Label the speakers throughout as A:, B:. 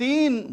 A: 3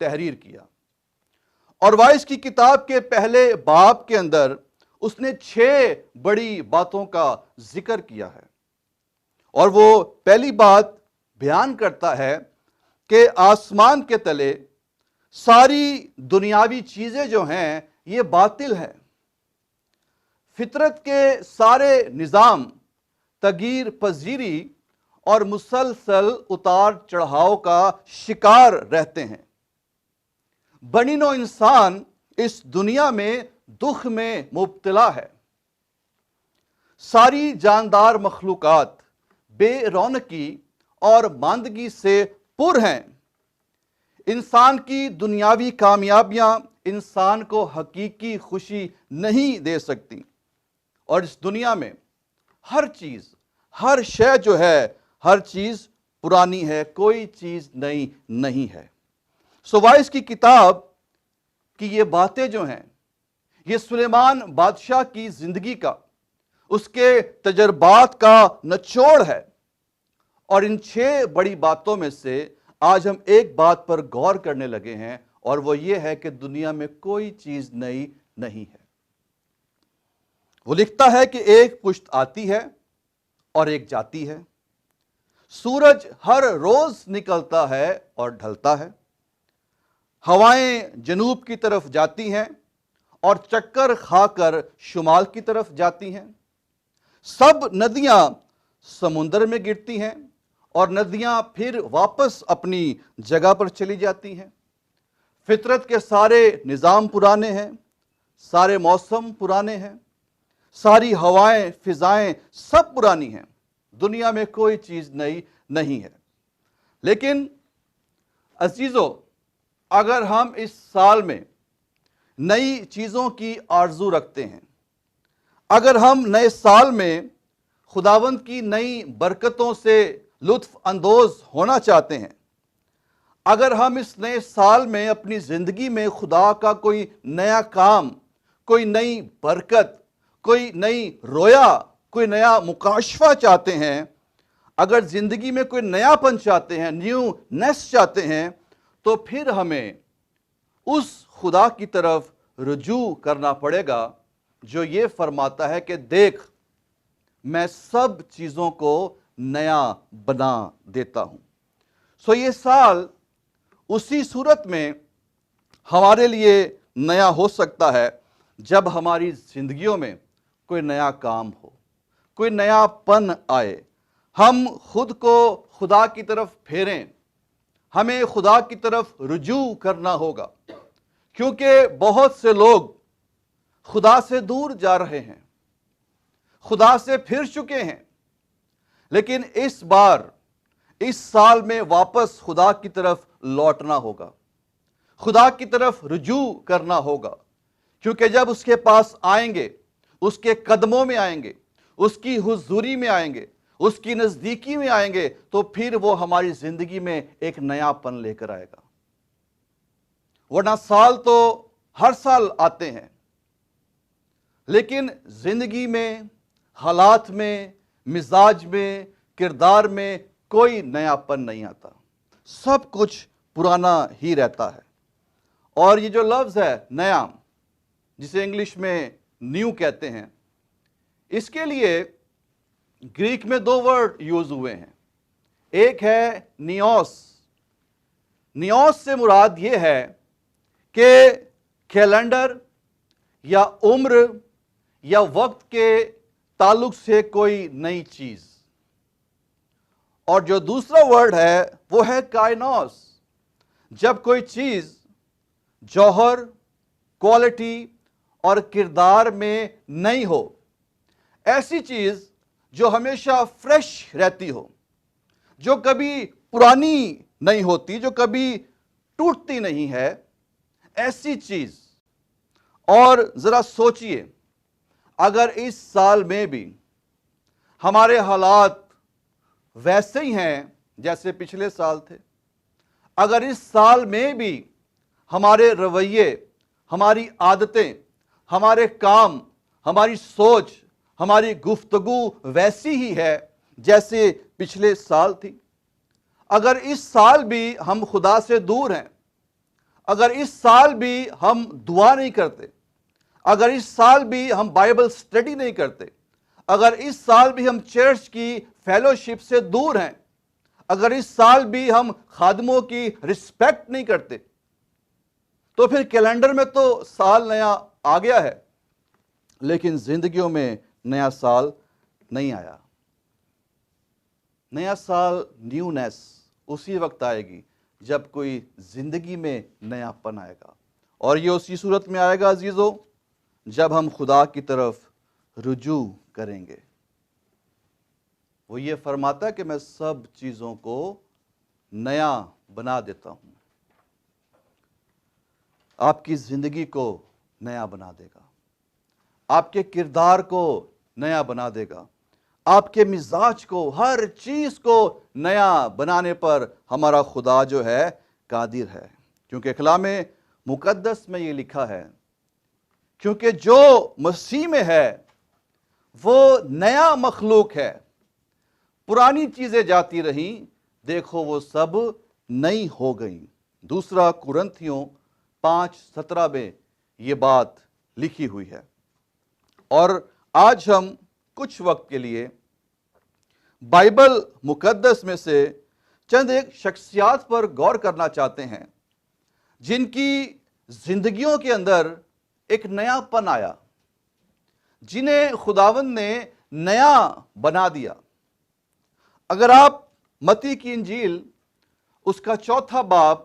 A: تحریر کیا، اور وائس کی کتاب کے پہلے باب کے اندر اس نے 6 بڑی باتوں کا ذکر کیا ہے، اور وہ پہلی بات بیان کرتا ہے کہ آسمان کے تلے ساری دنیاوی چیزیں جو ہیں یہ باطل ہیں، فطرت کے سارے نظام تغیر پذیری اور مسلسل اتار چڑھاؤ کا شکار رہتے ہیں، بنی نوع انسان اس دنیا میں دکھ میں مبتلا ہے، ساری جاندار مخلوقات بے رونقی اور ماندگی سے پر ہیں، انسان کی دنیاوی کامیابیاں انسان کو حقیقی خوشی نہیں دے سکتی، اور اس دنیا میں ہر چیز، ہر شے جو ہے، ہر چیز پرانی ہے، کوئی چیز نئی نہیں ہے۔ وائس کی کتاب کی یہ باتیں جو ہیں یہ سلیمان بادشاہ کی زندگی کا، اس کے تجربات کا نچوڑ ہے، اور ان 6 بڑی باتوں میں سے آج ہم ایک بات پر غور کرنے لگے ہیں، اور وہ یہ ہے کہ دنیا میں کوئی چیز نئی نہیں ہے۔ وہ لکھتا ہے کہ ایک پشت آتی ہے اور ایک جاتی ہے، سورج ہر روز نکلتا ہے اور ڈھلتا ہے، ہوائیں جنوب کی طرف جاتی ہیں اور چکر کھا کر شمال کی طرف جاتی ہیں، سب ندیاں سمندر میں گرتی ہیں اور ندیاں پھر واپس اپنی جگہ پر چلی جاتی ہیں، فطرت کے سارے نظام پرانے ہیں، سارے موسم پرانے ہیں، ساری ہوائیں فضائیں سب پرانی ہیں، دنیا میں کوئی چیز نئی نہیں ہے۔ لیکن عزیزو، اگر ہم اس سال میں نئی چیزوں کی آرزو رکھتے ہیں، اگر ہم نئے سال میں خداوند کی نئی برکتوں سے لطف اندوز ہونا چاہتے ہیں، اگر ہم اس نئے سال میں اپنی زندگی میں خدا کا کوئی نیا کام، کوئی نئی برکت، کوئی نئی رویا، کوئی نیا مکاشفہ چاہتے ہیں، اگر زندگی میں کوئی نیا پن چاہتے ہیں، نیو نیس چاہتے ہیں، تو پھر ہمیں اس خدا کی طرف رجوع کرنا پڑے گا جو یہ فرماتا ہے کہ دیکھ میں سب چیزوں کو نیا بنا دیتا ہوں۔ یہ سال اسی صورت میں ہمارے لیے نیا ہو سکتا ہے جب ہماری زندگیوں میں کوئی نیا کام ہو، کوئی نیا پن آئے، ہم خود کو خدا کی طرف پھیریں، ہمیں خدا کی طرف رجوع کرنا ہوگا، کیونکہ بہت سے لوگ خدا سے دور جا رہے ہیں، خدا سے پھر چکے ہیں، لیکن اس بار، اس سال میں واپس خدا کی طرف لوٹنا ہوگا، خدا کی طرف رجوع کرنا ہوگا، کیونکہ جب اس کے پاس آئیں گے، اس کے قدموں میں آئیں گے، اس کی حضوری میں آئیں گے، اس کی نزدیکی میں آئیں گے، تو پھر وہ ہماری زندگی میں ایک نیا پن لے کر آئے گا۔ ورنہ سال تو ہر سال آتے ہیں، لیکن زندگی میں، حالات میں، مزاج میں، کردار میں کوئی نیا پن نہیں آتا، سب کچھ پرانا ہی رہتا ہے۔ اور یہ جو لفظ ہے نیا، جسے انگلش میں نیو کہتے ہیں، اس کے لیے گریک میں 2 ورڈ یوز ہوئے ہیں، ایک ہے نیوس۔ نیوس سے مراد یہ ہے کہ کیلنڈر یا عمر یا وقت کے تعلق سے کوئی نئی چیز، اور جو دوسرا ورڈ ہے وہ ہے کائنوس، جب کوئی چیز جوہر، کوالٹی اور کردار میں نئی ہو، ایسی چیز جو ہمیشہ فریش رہتی ہو، جو کبھی پرانی نہیں ہوتی، جو کبھی ٹوٹتی نہیں ہے، ایسی چیز۔ اور ذرا سوچئے، اگر اس سال میں بھی ہمارے حالات ویسے ہی ہیں جیسے پچھلے سال تھے، اگر اس سال میں بھی ہمارے رویے، ہماری عادتیں، ہمارے کام، ہماری سوچ، ہماری گفتگو ویسی ہی ہے جیسے پچھلے سال تھی، اگر اس سال بھی ہم خدا سے دور ہیں، اگر اس سال بھی ہم دعا نہیں کرتے، اگر اس سال بھی ہم بائبل سٹڈی نہیں کرتے، اگر اس سال بھی ہم چرچ کی فیلوشپ سے دور ہیں، اگر اس سال بھی ہم خادموں کی رسپیکٹ نہیں کرتے، تو پھر کیلنڈر میں تو سال نیا آ گیا ہے، لیکن زندگیوں میں نیا سال نہیں آیا۔ نیا سال، نیونیس اسی وقت آئے گی جب کوئی زندگی میں نیا پن آئے گا، اور یہ اسی صورت میں آئے گا عزیزو جب ہم خدا کی طرف رجوع کریں گے۔ وہ یہ فرماتا ہے کہ میں سب چیزوں کو نیا بنا دیتا ہوں۔ آپ کی زندگی کو نیا بنا دے گا، آپ کے کردار کو نیا بنا دے گا، آپ کے مزاج کو، ہر چیز کو نیا بنانے پر ہمارا خدا جو ہے قادر ہے، کیونکہ کلام مقدس میں یہ لکھا ہے، کیونکہ جو مسیح میں ہے وہ نیا مخلوق ہے، پرانی چیزیں جاتی رہیں، دیکھو وہ سب نئی ہو گئیں۔ دوسرا قرنتھیوں 5:17 میں یہ بات لکھی ہوئی ہے۔ اور آج ہم کچھ وقت کے لیے بائبل مقدس میں سے چند ایک شخصیات پر غور کرنا چاہتے ہیں جن کی زندگیوں کے اندر ایک نیا پن آیا، جنہیں خداوند نے نیا بنا دیا۔ اگر آپ متی کی انجیل اس کا 4 باب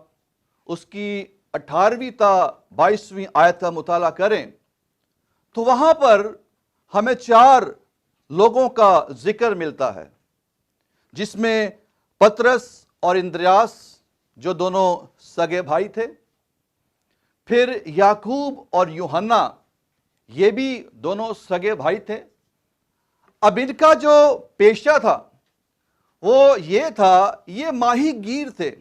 A: اس کی 18ویں تا 22ویں آیت کا مطالعہ کریں تو وہاں پر ہمیں 4 لوگوں کا ذکر ملتا ہے، جس میں پترس اور اندریاس جو دونوں سگے بھائی تھے، پھر یعقوب اور یوحنا یہ بھی دونوں سگے بھائی تھے۔ اب ان کا جو پیشہ تھا وہ یہ تھا، یہ ماہی گیر تھے،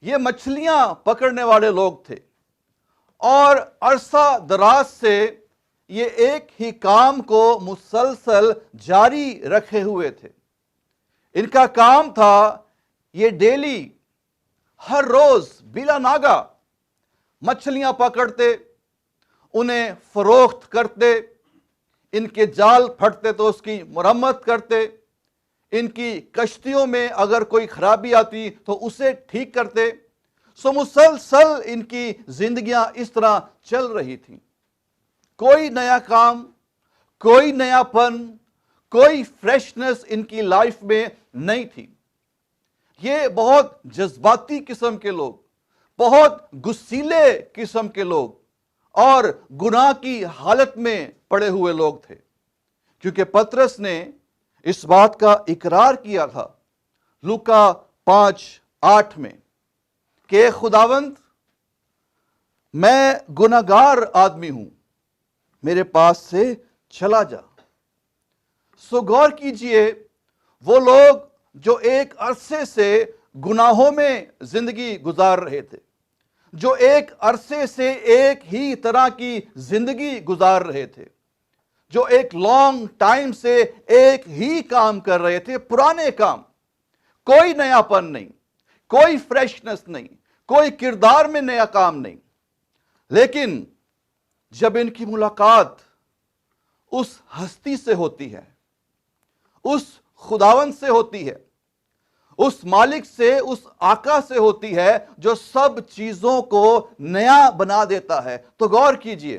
A: یہ مچھلیاں پکڑنے والے لوگ تھے، اور عرصہ دراز سے یہ ایک ہی کام کو مسلسل جاری رکھے ہوئے تھے۔ ان کا کام تھا یہ ڈیلی، ہر روز بلا ناگا مچھلیاں پکڑتے، انہیں فروخت کرتے، ان کے جال پھٹتے تو اس کی مرمت کرتے، ان کی کشتیوں میں اگر کوئی خرابی آتی تو اسے ٹھیک کرتے۔ سو مسلسل ان کی زندگیاں اس طرح چل رہی تھیں، کوئی نیا کام، کوئی نیا پن، کوئی فریشنس ان کی لائف میں نہیں تھی۔ یہ بہت جذباتی قسم کے لوگ، بہت غصیلے قسم کے لوگ اور گناہ کی حالت میں پڑے ہوئے لوگ تھے، کیونکہ پترس نے اس بات کا اقرار کیا تھا لوکا 5:8 میں کہ خداوند میں گناہگار آدمی ہوں، میرے پاس سے چلا جا۔ سو غور کیجئے، وہ لوگ جو ایک عرصے سے گناہوں میں زندگی گزار رہے تھے، جو ایک عرصے سے ایک ہی طرح کی زندگی گزار رہے تھے، جو ایک لانگ ٹائم سے ایک ہی کام کر رہے تھے، پرانے کام، کوئی نیا پن نہیں، کوئی فریشنس نہیں، کوئی کردار میں نیا کام نہیں۔ لیکن جب ان کی ملاقات اس ہستی سے ہوتی ہے، اس خداوند سے ہوتی ہے، اس مالک سے، اس آقا سے ہوتی ہے جو سب چیزوں کو نیا بنا دیتا ہے، تو غور کیجئے،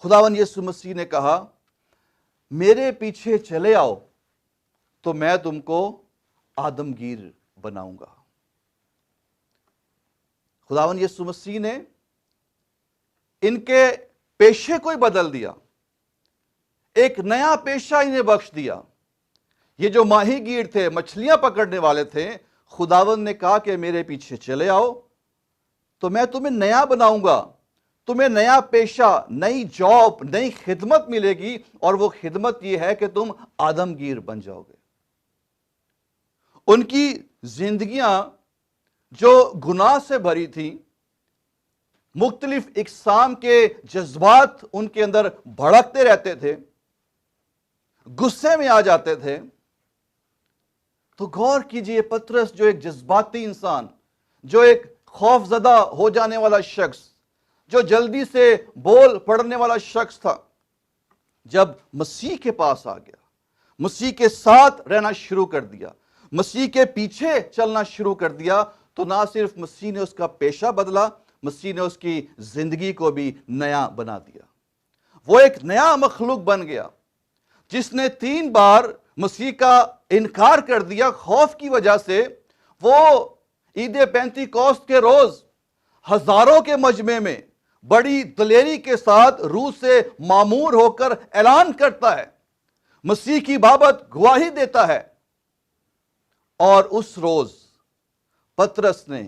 A: خداوند یسوع مسیح نے کہا میرے پیچھے چلے آؤ تو میں تم کو آدمگیر بناؤں گا۔ خداوند یسوع مسیح نے ان کے پیشے کو ہی بدل دیا، ایک نیا پیشہ انہیں بخش دیا۔ یہ جو ماہی گیر تھے، مچھلیاں پکڑنے والے تھے، خداوند نے کہا کہ میرے پیچھے چلے آؤ تو میں تمہیں نیا بناؤں گا، تمہیں نیا پیشہ، نئی جاب، نئی خدمت ملے گی، اور وہ خدمت یہ ہے کہ تم آدمگیر بن جاؤ گے۔ ان کی زندگیاں جو گناہ سے بھری تھیں، مختلف اقسام کے جذبات ان کے اندر بھڑکتے رہتے تھے، غصے میں آ جاتے تھے، تو غور کیجئے پترس جو ایک جذباتی انسان، جو ایک خوف زدہ ہو جانے والا شخص، جو جلدی سے بول پڑنے والا شخص تھا، جب مسیح کے پاس آ گیا، مسیح کے ساتھ رہنا شروع کر دیا، مسیح کے پیچھے چلنا شروع کر دیا، تو نہ صرف مسیح نے اس کا پیشہ بدلا، مسیح نے اس کی زندگی کو بھی نیا بنا دیا۔ وہ ایک نیا مخلوق بن گیا، جس نے 3 بار مسیح کا انکار کر دیا خوف کی وجہ سے۔ وہ عید پینتیکوست کے روز ہزاروں کے مجمع میں بڑی دلیری کے ساتھ روح سے معمور ہو کر اعلان کرتا ہے، مسیح کی بابت گواہی دیتا ہے۔ اور اس روز پطرس نے،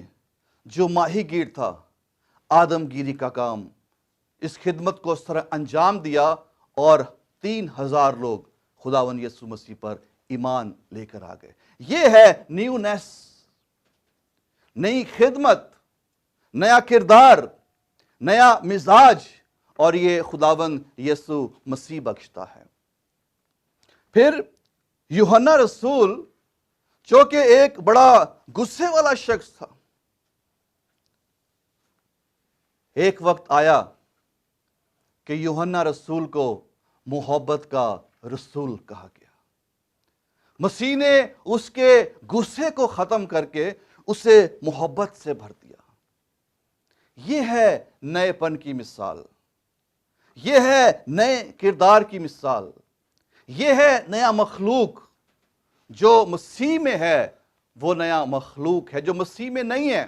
A: جو ماہی گیر تھا، آدم گیری کا کام، اس خدمت کو اس طرح انجام دیا، اور 3000 لوگ خداوند یسوع مسیح پر ایمان لے کر آ گئے۔ یہ ہے نیونیس، نئی خدمت، نیا کردار، نیا مزاج، اور یہ خداوند یسوع مسیح بخشتا ہے۔ پھر یوحنا رسول، جو کہ ایک بڑا غصے والا شخص تھا، ایک وقت آیا کہ یوحنا رسول کو محبت کا رسول کہا گیا۔ مسیح نے اس کے غصے کو ختم کر کے اسے محبت سے بھر دیا۔ یہ ہے نئے پن کی مثال، یہ ہے نئے کردار کی مثال، یہ ہے نیا مخلوق۔ جو مسیح میں ہے وہ نیا مخلوق ہے، جو مسیح میں نہیں ہے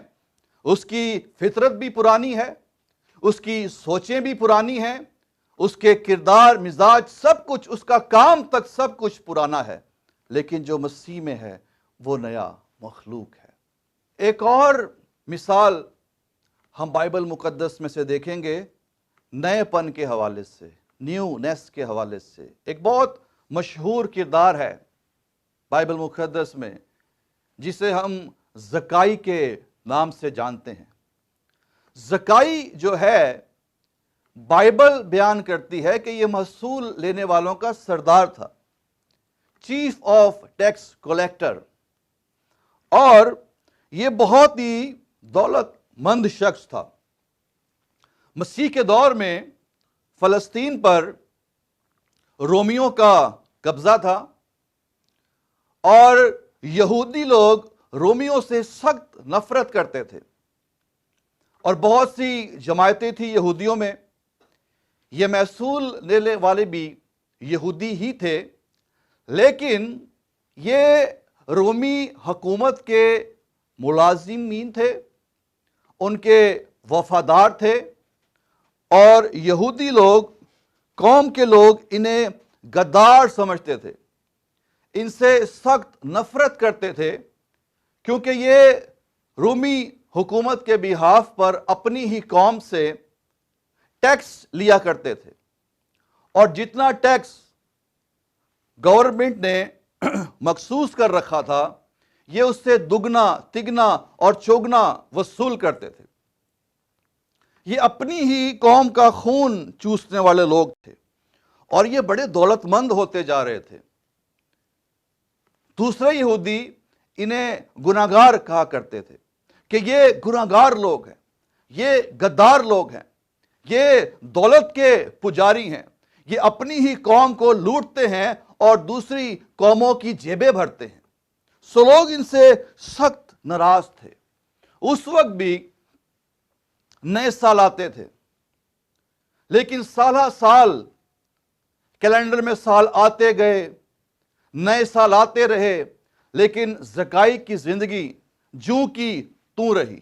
A: اس کی فطرت بھی پرانی ہے، اس کی سوچیں بھی پرانی ہیں، اس کے کردار، مزاج، سب کچھ، اس کا کام تک سب کچھ پرانا ہے۔ لیکن جو مسیح میں ہے وہ نیا مخلوق ہے۔ ایک اور مثال ہم بائبل مقدس میں سے دیکھیں گے، نئے پن کے حوالے سے، نیونیس کے حوالے سے۔ ایک بہت مشہور کردار ہے بائبل مقدس میں، جسے ہم زکائی کے نام سے جانتے ہیں۔ زکائی جو ہے، بائبل بیان کرتی ہے کہ یہ محصول لینے والوں کا سردار تھا، چیف آف ٹیکس کلیکٹر، اور یہ بہت ہی دولت مند شخص تھا۔ مسیح کے دور میں فلسطین پر رومیوں کا قبضہ تھا، اور یہودی لوگ رومیوں سے سخت نفرت کرتے تھے، اور بہت سی جماعتیں تھیں یہودیوں میں۔ یہ محصول لینے والے بھی یہودی ہی تھے، لیکن یہ رومی حکومت کے ملازمین تھے، ان کے وفادار تھے، اور یہودی لوگ، قوم کے لوگ انہیں غدار سمجھتے تھے، ان سے سخت نفرت کرتے تھے، کیونکہ یہ رومی حکومت کے بہاف پر اپنی ہی قوم سے ٹیکس لیا کرتے تھے، اور جتنا ٹیکس گورنمنٹ نے مخصوص کر رکھا تھا، یہ اس سے دگنا، تگنا اور چوگنا وصول کرتے تھے۔ یہ اپنی ہی قوم کا خون چوسنے والے لوگ تھے، اور یہ بڑے دولت مند ہوتے جا رہے تھے۔ دوسرے یہودی انہیں گناہگار کہا کرتے تھے کہ یہ گناہگار لوگ ہیں، یہ غدار لوگ ہیں، یہ دولت کے پجاری ہیں، یہ اپنی ہی قوم کو لوٹتے ہیں اور دوسری قوموں کی جیبیں بھرتے ہیں۔ سو لوگ ان سے سخت ناراض تھے۔ اس وقت بھی نئے سال آتے تھے، لیکن سالہ سال کیلنڈر میں سال آتے گئے، نئے سال آتے رہے، لیکن زکائی کی زندگی جوں کی توں رہی۔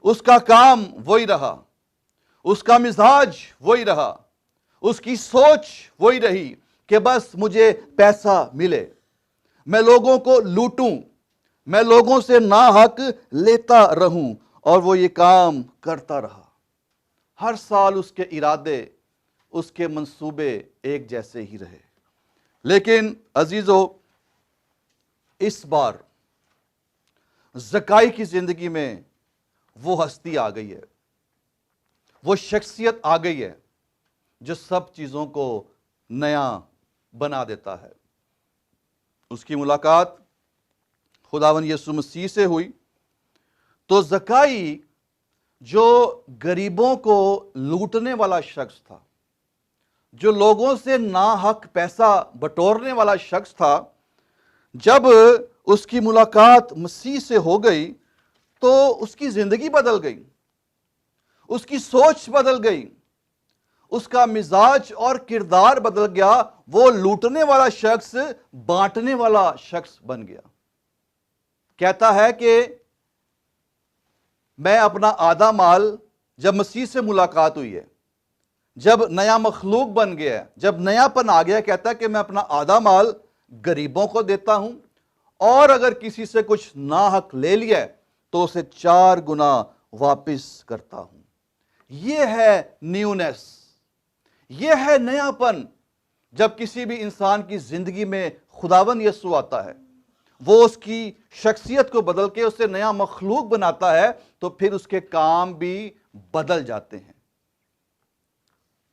A: اس کا کام وہی رہا، اس کا مزاج وہی رہا، اس کی سوچ وہی رہی کہ بس مجھے پیسہ ملے، میں لوگوں کو لوٹوں، میں لوگوں سے ناحق لیتا رہوں، اور وہ یہ کام کرتا رہا۔ ہر سال اس کے ارادے، اس کے منصوبے ایک جیسے ہی رہے۔ لیکن عزیزو، اس بار زکائی کی زندگی میں وہ ہستی آ گئی ہے، وہ شخصیت آ گئی ہے جو سب چیزوں کو نیا بنا دیتا ہے۔ اس کی ملاقات خداوند یسوع مسیح سے ہوئی، تو زکائی جو غریبوں کو لوٹنے والا شخص تھا، جو لوگوں سے ناحق پیسہ بٹورنے والا شخص تھا، جب اس کی ملاقات مسیح سے ہو گئی تو اس کی زندگی بدل گئی، اس کی سوچ بدل گئی، اس کا مزاج اور کردار بدل گیا۔ وہ لوٹنے والا شخص بانٹنے والا شخص بن گیا۔ کہتا ہے کہ میں اپنا آدھا مال، جب مسیح سے ملاقات ہوئی ہے، جب نیا مخلوق بن گیا ہے، جب نیا پن آ گیا، کہتا ہے کہ میں اپنا آدھا مال غریبوں کو دیتا ہوں، اور اگر کسی سے کچھ ناحق لے لیا ہے تو اسے 4 گنا واپس کرتا ہوں۔ یہ ہے نیونیس، یہ ہے نیا پن۔ جب کسی بھی انسان کی زندگی میں خداوند یسوع آتا ہے، وہ اس کی شخصیت کو بدل کے اسے نیا مخلوق بناتا ہے، تو پھر اس کے کام بھی بدل جاتے ہیں۔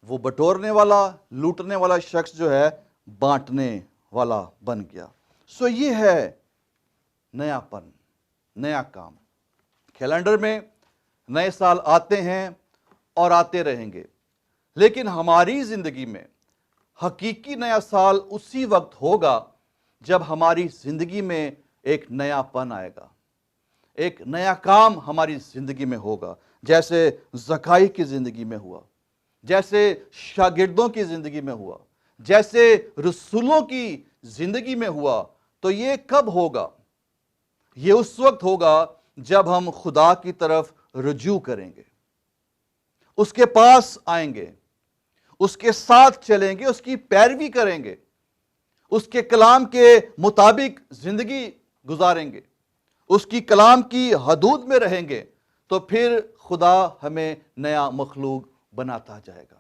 A: وہ بٹورنے والا، لوٹنے والا شخص جو ہے بانٹنے والا بن گیا۔ سو یہ ہے نیا پن، نیا کام۔ کیلنڈر میں نئے سال آتے ہیں اور آتے رہیں گے، لیکن ہماری زندگی میں حقیقی نیا سال اسی وقت ہوگا جب ہماری زندگی میں ایک نیا پن آئے گا، ایک نیا کام ہماری زندگی میں ہوگا، جیسے زکائی کی زندگی میں ہوا، جیسے شاگردوں کی زندگی میں ہوا، جیسے رسولوں کی زندگی میں ہوا۔ تو یہ کب ہوگا؟ یہ اس وقت ہوگا جب ہم خدا کی طرف رجوع کریں گے، اس کے پاس آئیں گے، اس کے ساتھ چلیں گے، اس کی پیروی کریں گے، اس کے کلام کے مطابق زندگی گزاریں گے، اس کی کلام کی حدود میں رہیں گے، تو پھر خدا ہمیں نیا مخلوق بناتا جائے گا۔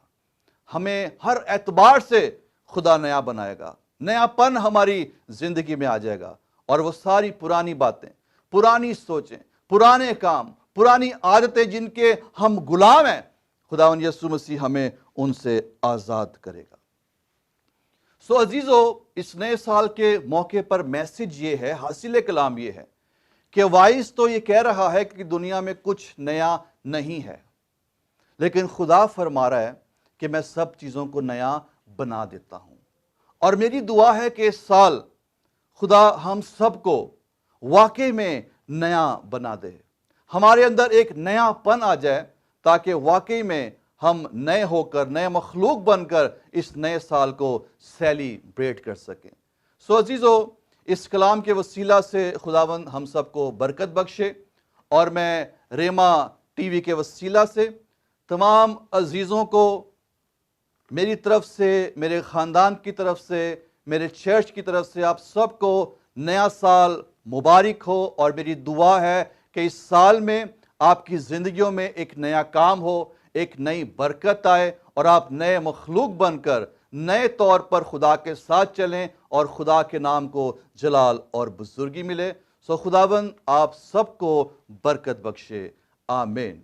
A: ہمیں ہر اعتبار سے خدا نیا بنائے گا، نیا پن ہماری زندگی میں آ جائے گا، اور وہ ساری پرانی باتیں، پرانی سوچیں، پرانے کام، پرانی عادتیں جن کے ہم غلام ہیں، خداوند یسوع مسیح ہمیں ان سے آزاد کرے گا۔ سو عزیزو، اس نئے سال کے موقع پر میسج یہ ہے، حاصل کلام یہ ہے کہ وائس تو یہ کہہ رہا ہے کہ دنیا میں کچھ نیا نہیں ہے، لیکن خدا فرما رہا ہے کہ میں سب چیزوں کو نیا بنا دیتا ہوں۔ اور میری دعا ہے کہ اس سال خدا ہم سب کو واقعی میں نیا بنا دے، ہمارے اندر ایک نیا پن آ جائے، تاکہ واقعی میں ہم نئے ہو کر، نئے مخلوق بن کر اس نئے سال کو سیلیبریٹ کر سکیں۔ سو عزیزو، اس کلام کے وسیلہ سے خداوند ہم سب کو برکت بخشے، اور میں ریما ٹی وی کے وسیلہ سے تمام عزیزوں کو میری طرف سے، میرے خاندان کی طرف سے، میرے چرچ کی طرف سے آپ سب کو نیا سال مبارک ہو، اور میری دعا ہے کہ اس سال میں آپ کی زندگیوں میں ایک نیا کام ہو، ایک نئی برکت آئے، اور آپ نئے مخلوق بن کر نئے طور پر خدا کے ساتھ چلیں، اور خدا کے نام کو جلال اور بزرگی ملے۔ سو خداوند آپ سب کو برکت بخشے، آمین۔